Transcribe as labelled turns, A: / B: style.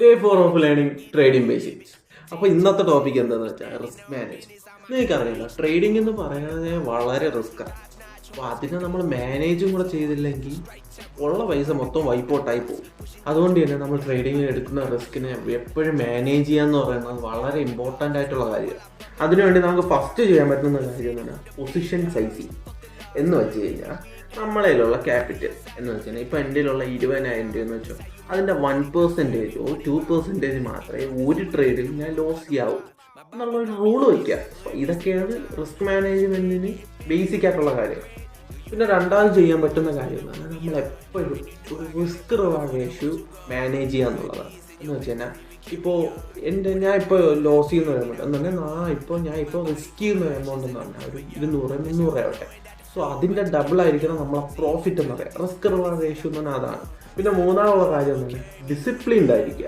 A: Day 4 of learning trading basics. അപ്പോൾ ഇന്നത്തെ topic എന്താണെന്ന് വെച്ചാൽ റിസ്ക് മാനേജ്മെന്റ്. നിങ്ങൾക്കറിയില്ല, ട്രേഡിംഗ് എന്ന് പറയാതെ വളരെ റിസ്ക്കാണ്. അപ്പോൾ അതിനെ നമ്മൾ മാനേജും കൂടെ ചെയ്തില്ലെങ്കിൽ ഉള്ള പൈസ മൊത്തം വൈപ്പൗട്ടായി പോകും. അതുകൊണ്ട് തന്നെ നമ്മൾ ട്രേഡിംഗ് എടുക്കുന്ന റിസ്കിനെ എപ്പോഴും മാനേജ് ചെയ്യാന്ന് പറയുന്നത് വളരെ ഇമ്പോർട്ടൻ്റ് ആയിട്ടുള്ള കാര്യമാണ്. അതിനുവേണ്ടി നമുക്ക് ഫസ്റ്റ് ചെയ്യാൻ പറ്റുന്ന കാര്യം എന്ന് പറഞ്ഞാൽ പൊസിഷൻ സൈസിങ് എന്ന് വെച്ച് കഴിഞ്ഞാൽ നമ്മളതിലുള്ള ക്യാപിറ്റൽ എന്ന് വെച്ചാൽ ഇപ്പോൾ എൻ്റെ കയ്യിലുള്ള 20,000 രൂപ എന്ന് വെച്ചോ, അതിൻ്റെ 1%ഓ 2% മാത്രമേ ഒരു ട്രേഡിൽ ഞാൻ ലോസ് ചെയ്യാവൂ എന്നുള്ളൊരു റൂള് വയ്ക്കുക. ഇതൊക്കെയാണ് റിസ്ക് മാനേജ്മെൻറ്റിന് ബേസിക് ആയിട്ടുള്ള കാര്യം. പിന്നെ രണ്ടാമത് ചെയ്യാൻ പറ്റുന്ന കാര്യം എന്ന് പറഞ്ഞാൽ നമ്മളെപ്പോഴും ഒരു റിസ്ക് റിവാർഡ് റേഷ്യോ മാനേജ് ചെയ്യുക എന്നുള്ളതാണ്. എന്ന് വെച്ച് കഴിഞ്ഞാൽ ഇപ്പോൾ ഞാൻ ഇപ്പോൾ ലോസ് ചെയ്യുന്ന ഒരു എമൗണ്ട് എന്ന് പറഞ്ഞാൽ ഞാൻ ഇപ്പോൾ റിസ്ക് ചെയ്യുന്ന ഒരു എമൗണ്ട് എന്ന് പറഞ്ഞാൽ ഒരു 200-300 ആവട്ടെ. സോ അതിൻ്റെ ഡബിൾ ആയിരിക്കണം നമ്മളെ പ്രോഫിറ്റ് എന്ന് പറയാം. റിസ്ക് റിവാർഡ് റേഷ്യോ എന്ന് പറഞ്ഞാൽ അതാണ്. പിന്നെ മൂന്നാമതുള്ള കാര്യം എന്ന് പറഞ്ഞാൽ ഡിസിപ്ലിൻഡ് ആയിരിക്കുക.